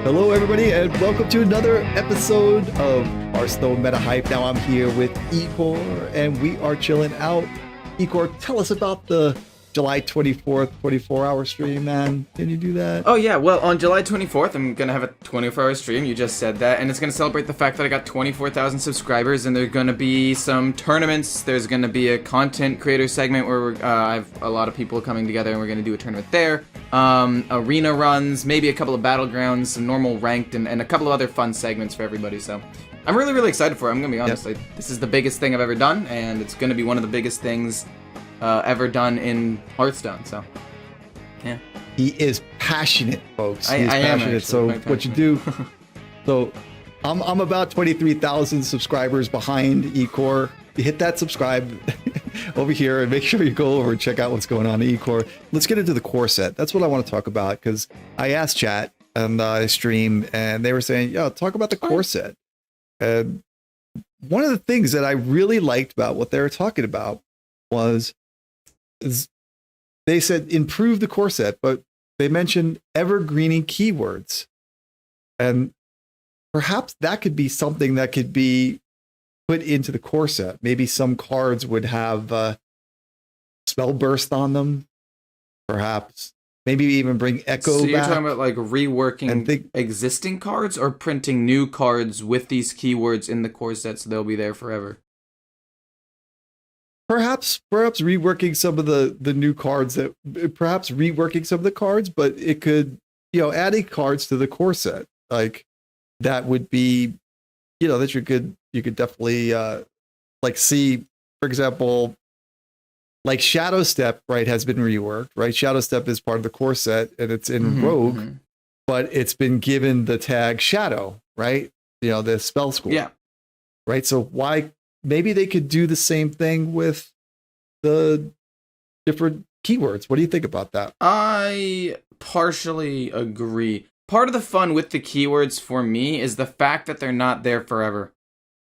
Hello, everybody, and welcome to another episode of Hearthstone Meta Hype. Now I'm here with Ecore, and we are chilling out. Ecore, tell us about the July 24th 24-hour stream, man. Can you do that? Oh yeah, well on July 24th I'm gonna have a 24-hour stream, you just said that, and it's gonna celebrate the fact that I got 24,000 subscribers, and there's gonna be some tournaments. There's gonna be a content creator segment where I have a lot of people coming together and we're gonna do a tournament there. Arena runs, maybe a couple of battlegrounds, some normal ranked, and a couple of other fun segments for everybody, so I'm really excited for it. I'm gonna be honest, this is the biggest thing I've ever done, and it's gonna be one of the biggest things ever done in Hearthstone, so yeah. He is passionate, folks. He is I am passionate. So what you do? So I'm about 23,000 subscribers behind Ecore. You hit that subscribe over here and make sure you go over and check out what's going on in Ecore. Let's get into the core set. That's what I want to talk about, because I asked chat and I stream, and they were saying, "Yo, talk about the core set." And one of the things that I really liked about what they were talking about was they said improve the core set, but they mentioned evergreening keywords. And perhaps that could be something that could be put into the core set. Maybe some cards would have spell burst on them. Perhaps. Maybe even bring Echo back. So you're back. talking about like reworking existing cards or printing new cards with these keywords in the core set so they'll be there forever? Perhaps reworking some of the new cards reworking some of the cards, but it could, adding cards to the core set, like that would be, that you could definitely see, for example, like Shadow Step, right, has been reworked, right? Shadow Step is part of the core set and it's in Rogue, but it's been given the tag Shadow, right? The spell school. Yeah. Right. So why? Maybe they could do the same thing with the different keywords. What do you think about that? I partially agree. Part of the fun with the keywords for me is the fact that they're not there forever.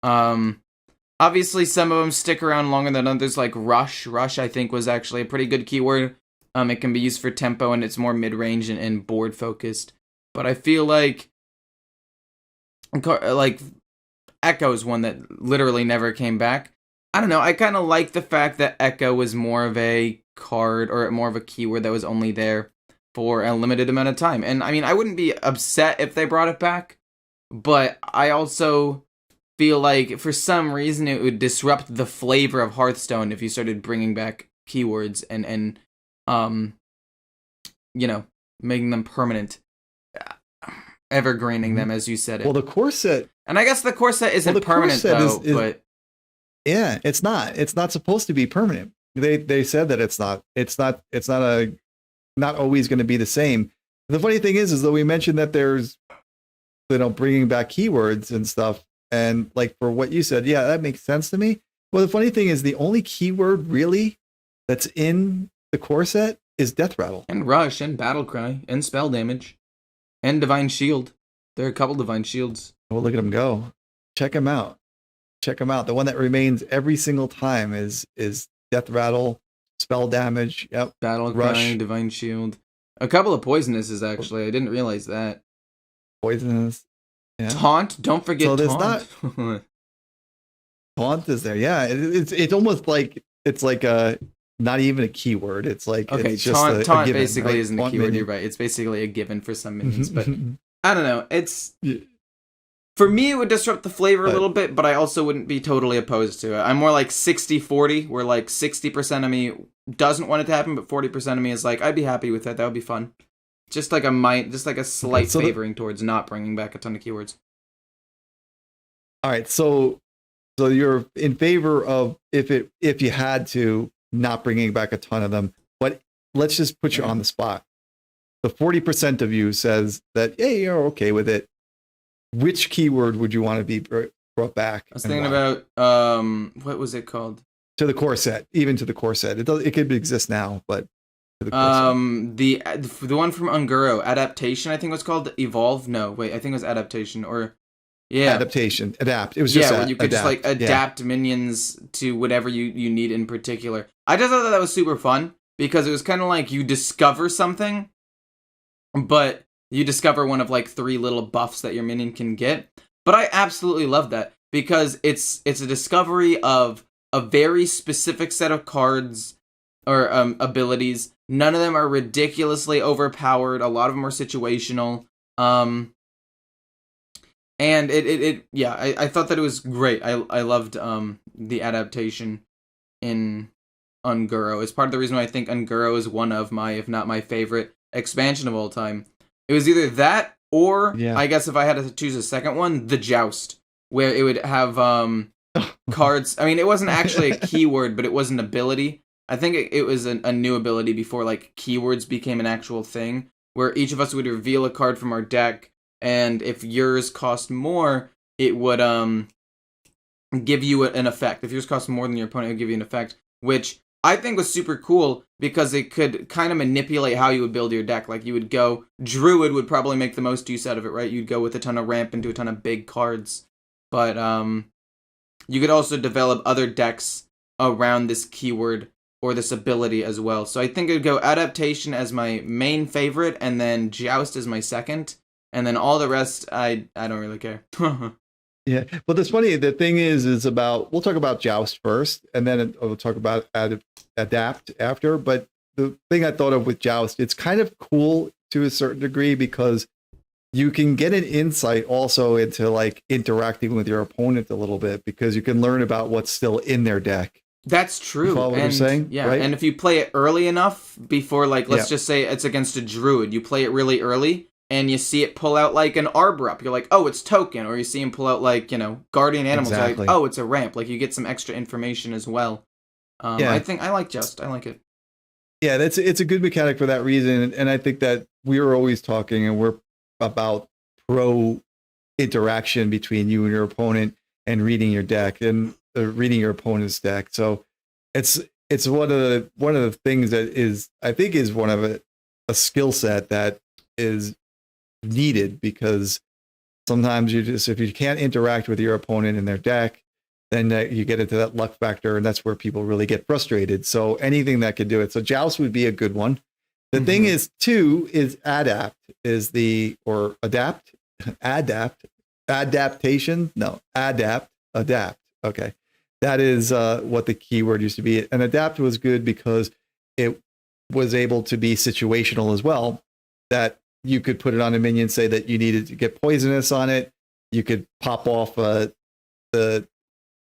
Obviously, some of them stick around longer than others, like Rush. Rush, I think, was actually a pretty good keyword. It can be used for tempo, and it's more mid-range and board-focused. But I feel like Echo is one that literally never came back. I don't know, I kind of like the fact that Echo was more of a card or more of a keyword that was only there for a limited amount of time. And I mean, I wouldn't be upset if they brought it back, but I also feel like for some reason it would disrupt the flavor of Hearthstone if you started bringing back keywords and making them permanent, evergreening them, as you said it. Well, the core set, and I guess the core set isn't permanent though, but yeah, it's not. It's not supposed to be permanent. They said that it's not. It's not always going to be the same. The funny thing is that we mentioned that there's, bringing back keywords and stuff, and like for what you said, yeah, that makes sense to me. Well, the funny thing is the only keyword really that's in the core set is Death Rattle and Rush and Battle Cry and Spell Damage and Divine Shield. There are a couple Divine Shields. Oh, look at them go! Check them out. The one that remains every single time is Death Rattle, Spell Damage. Yep. Battle Rush. Cry, Divine Shield. A couple of Poisonouses, actually. I didn't realize that. Poisonous. Yeah. Taunt. Don't forget so Taunt. Taunt is there. Yeah. It's almost like it's like a not even a keyword. It's like okay. It's just taunt a given, basically right? isn't a keyword. You're right. It's basically a given for some minions, but I don't know. It's. Yeah. For me, it would disrupt the flavor a little bit, but I also wouldn't be totally opposed to it. I'm more like 60-40, where like 60% of me doesn't want it to happen, but 40% of me is like, I'd be happy with it. That would be fun. Just like a slight favoring towards not bringing back a ton of keywords. All right, so you're in favor of if you had to not bringing back a ton of them, but let's just put you on the spot. The 40% of you says that, hey, you're okay with it. Which keyword would you want to be brought back? I was thinking about what was it called? To the core set, even to the core set. It could exist now, but to the core set. The one from Unguro, Adaptation, I think it was called. Evolve? No, wait, I think it was Adaptation Adaptation. Adapt. It was just where you could just like adapt minions to whatever you need in particular. I just thought that was super fun because it was kind of like you discover something, but You discover one of like 3 little buffs that your minion can get. But I absolutely love that because it's a discovery of a very specific set of cards or abilities. None of them are ridiculously overpowered. A lot of them are situational. And I thought that it was great. I loved the adaptation in Unguro. It's part of the reason why I think Unguro is one of my, if not my favorite expansion of all time. It was either that or, I guess if I had to choose a second one, the Joust, where it would have cards. I mean, it wasn't actually a keyword, but it was an ability. I think it was a new ability before like keywords became an actual thing, where each of us would reveal a card from our deck, and if yours cost more, it would give you an effect. If yours cost more than your opponent, it would give you an effect, which I think was super cool because it could kind of manipulate how you would build your deck. Like you would go, Druid would probably make the most use out of it, right? You'd go with a ton of ramp into a ton of big cards. But you could also develop other decks around this keyword or this ability as well. So I think it would go Adaptation as my main favorite, and then Joust as my second. And then all the rest, I don't really care. Yeah, well, that's funny. The thing is about, we'll talk about Joust first, and then we'll talk about Adapt after. But the thing I thought of with Joust, it's kind of cool to a certain degree because you can get an insight also into like interacting with your opponent a little bit, because you can learn about what's still in their deck. That's true. You follow what I'm saying? Yeah, right? And if you play it early enough before, like, let's just say it's against a Druid, you play it really early, and you see it pull out like an Arbor up, you're like, oh, it's token. Or you see him pull out like, Guardian Animals, you're like, oh, it's a ramp. Like you get some extra information as well. I think I like Just. I like it. Yeah, it's a good mechanic for that reason. And I think that we were always talking, and we're about pro interaction between you and your opponent and reading your deck and reading your opponent's deck. So it's one of the things that is, I think, is one of a skill set that is needed, because sometimes if you can't interact with your opponent in their deck, then you get into that luck factor, and that's where people really get frustrated. So anything that could do it. So Joust would be a good one. The thing is too is Adapt is or adapt adaptation. No, adapt. Okay. That is what the keyword used to be. And Adapt was good because it was able to be situational as well, that you could put it on a minion, say that you needed to get poisonous on it. You could pop off the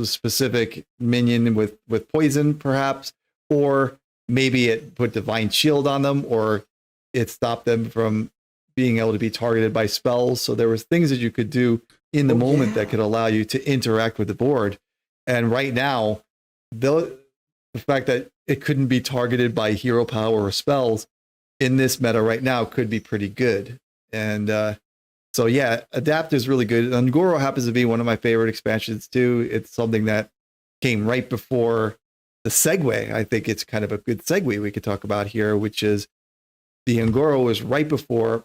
specific minion with poison, perhaps, or maybe it put Divine Shield on them, or it stopped them from being able to be targeted by spells. So there was things that you could do in the moment that could allow you to interact with the board. And right now, the fact that it couldn't be targeted by hero power or spells in this meta right now could be pretty good. And so yeah, Adapt is really good. Ungoro happens to be one of my favorite expansions too. It's something that came right before the segue. I think it's kind of a good segue we could talk about here, which is the Ungoro was right before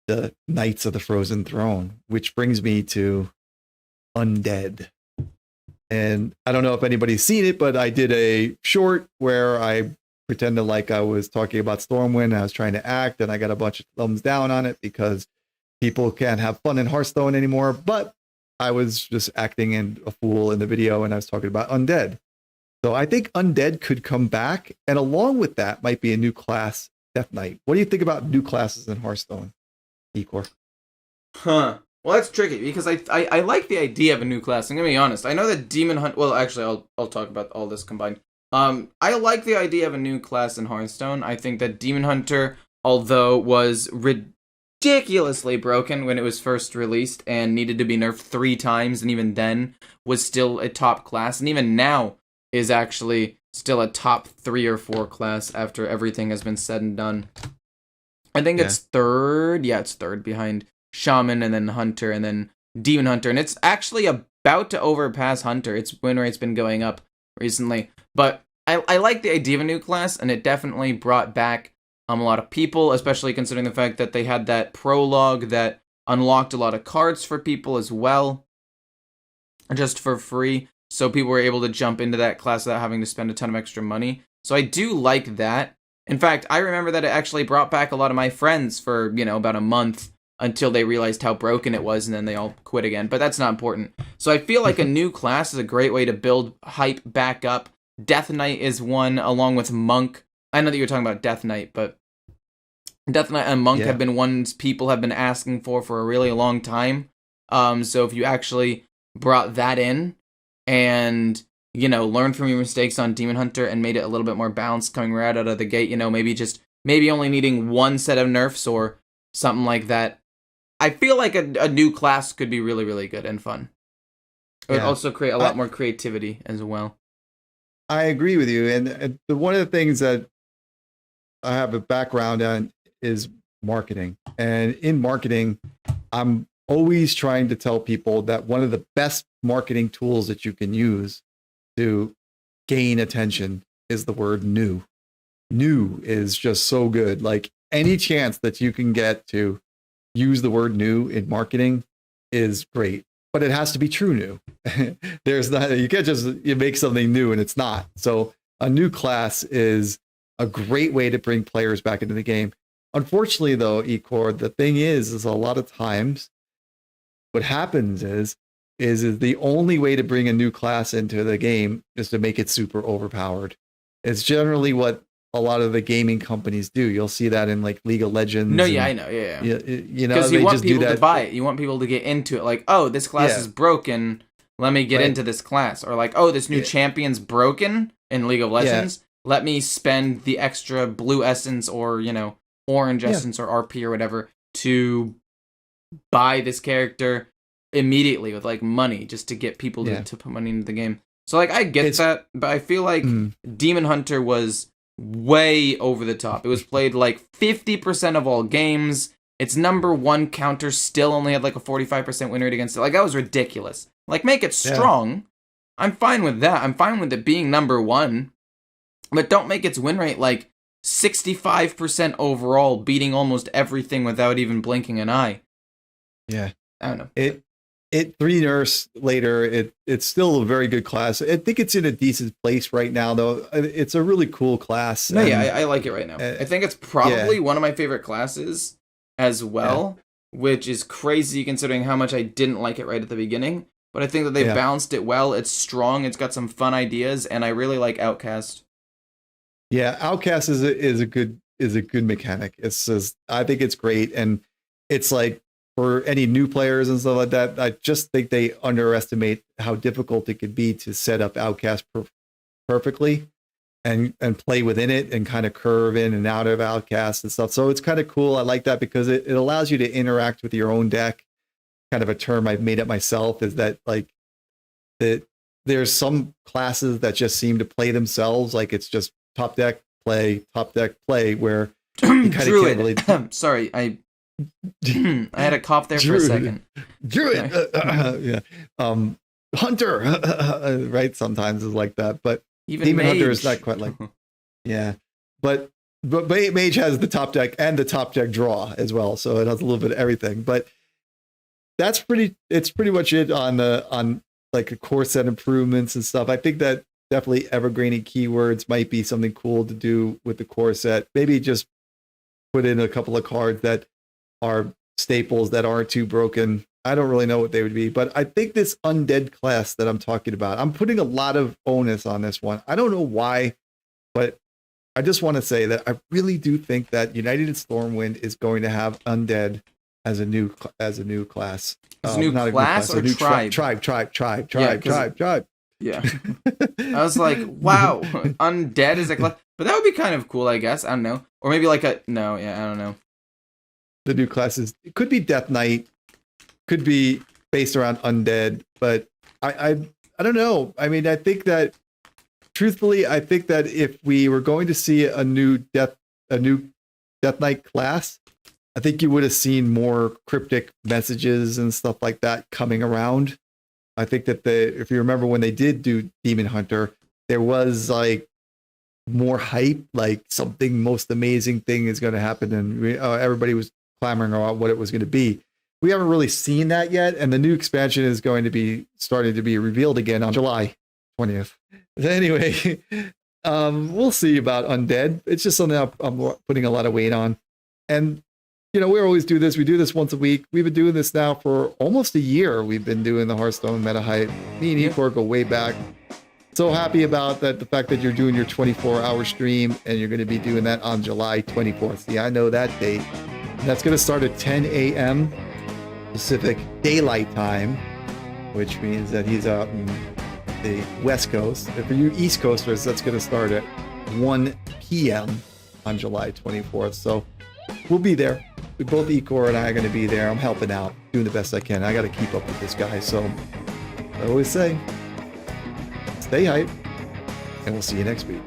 the Knights of the Frozen Throne, which brings me to Undead. And I don't know if anybody's seen it, but I did a short where I pretended like I was talking about Stormwind. I was trying to act, and I got a bunch of thumbs down on it because people can't have fun in Hearthstone anymore. But I was just acting in a fool in the video, and I was talking about Undead. So I think Undead could come back, and along with that might be a new class, Death Knight. What do you think about new classes in Hearthstone, Ecore? Well, that's tricky because I like the idea of a new class. I'm gonna be honest. I know that Demon Hunt. Well, actually, I'll talk about all this combined. I like the idea of a new class in Hearthstone. I think that Demon Hunter, although was ridiculously broken when it was first released and needed to be nerfed 3 times, and even then was still a top class, and even now is actually still a top 3 or 4 class after everything has been said and done. I think it's third. Yeah, it's third behind Shaman and then Hunter and then Demon Hunter, and it's actually about to overpass Hunter. Its win rate's been going up recently, but I like the idea of a new class, and it definitely brought back a lot of people, especially considering the fact that they had that prologue that unlocked a lot of cards for people as well, just for free, so people were able to jump into that class without having to spend a ton of extra money. So I do like that, In fact, I remember that it actually brought back a lot of my friends for, about a month until they realized how broken it was, and then they all quit again. But that's not important. So I feel like a new class is a great way to build hype back up. Death Knight is one, along with Monk. I know that you're talking about Death Knight, but Death Knight and Monk have been ones people have been asking for a really long time. So if you actually brought that in and, learned from your mistakes on Demon Hunter and made it a little bit more balanced coming right out of the gate, maybe only needing one set of nerfs or something like that. I feel like a new class could be really, really good and fun. It would also create a lot more creativity as well. I agree with you. And one of the things that I have a background on is marketing. And in marketing, I'm always trying to tell people that one of the best marketing tools that you can use to gain attention is the word new. New is just so good. Like any chance that you can get to use the word new in marketing is great, but it has to be true new. You can't just make something new and it's not. So a new class is a great way to bring players back into the game. Unfortunately, though, Ecore, the thing is a lot of times what happens is the only way to bring a new class into the game is to make it super overpowered. It's generally what a lot of the gaming companies do. You'll see that in like League of Legends. No, yeah, I know, yeah. Because you want people to buy it. You want people to get into it. Like, oh, this class is broken. Let me get into this class. Or like, oh, this new champion's broken in League of Legends. Let me spend the extra blue essence or, orange essence or RP or whatever to buy this character immediately with like money just to get people to put money into the game. So like I get that, but I feel like Demon Hunter was way over the top. It was played like 50% of all games. Its number one counter still only had like a 45% win rate against it. Like that was ridiculous. Like make it strong. I'm fine with that. I'm fine with it being number one, but don't make its win rate like 65% overall, beating almost everything without even blinking an eye. Yeah. I don't know. It 3 nerfs later, it's still a very good class. I think it's in a decent place right now, though. It's a really cool class. No, I like it right now. I think it's probably one of my favorite classes as well, which is crazy considering how much I didn't like it right at the beginning. But I think that they balanced it well. It's strong. It's got some fun ideas, and I really like Outcast. Yeah, Outcast is a good mechanic. I think it's great, and it's like for any new players and stuff like that, I just think they underestimate how difficult it could be to set up Outcast perfectly and play within it and kind of curve in and out of Outcast and stuff. So it's kind of cool. I like that because it allows you to interact with your own deck. Kind of a term I've made up myself is that like there's some classes that just seem to play themselves. Like it's just top deck, play, where you kind of can't really... Sorry, I had a cough there for a second. Druid, Hunter, right? Sometimes is like that, but even Demon Hunter is not quite like, but Mage has the top deck and the top deck draw as well, so it has a little bit of everything. But it's pretty much it on like the core set improvements and stuff. I think that definitely evergraining keywords might be something cool to do with the core set. Maybe just put in a couple of cards that are staples that aren't too broken. I don't really know what they would be, but I think this Undead class that I'm talking about, I'm putting a lot of onus on this one. I don't know why, but I just want to say that I really do think that United Stormwind is going to have Undead as a new class. As a new class or tribe? Tribe. Yeah. I was like, wow, Undead is a class. But that would be kind of cool, I guess. I don't know. Or maybe like I don't know. The new classes, it could be Death Knight, could be based around Undead, but I don't know. I mean, I think that truthfully, if we were going to see a new Death Knight class, I think you would have seen more cryptic messages and stuff like that coming around. I think that if you remember when they did do Demon Hunter, there was like more hype, like something most amazing thing is going to happen, and everybody was clamoring about what it was going to be. We haven't really seen that yet, and the new expansion is going to be starting to be revealed again on July 20th. Anyway, We'll see about Undead. It's just something I'm putting a lot of weight on. And, you know, we always do this. We do this once a week. We've been doing this now for almost a year. We've been doing the Hearthstone Meta Hype. Me and Ecore go way back. So happy about that, the fact that you're doing your 24-hour stream and you're going to be doing that on July 24th. See, I know that date. And that's going to start at 10 a.m. Pacific Daylight Time, which means that he's out in the West Coast. And for you East Coasters, that's going to start at 1 p.m. on July 24th. So we'll be there. We both, Ecore and I, are going to be there. I'm helping out, doing the best I can. I got to keep up with this guy. So I always say, stay hype, and we'll see you next week.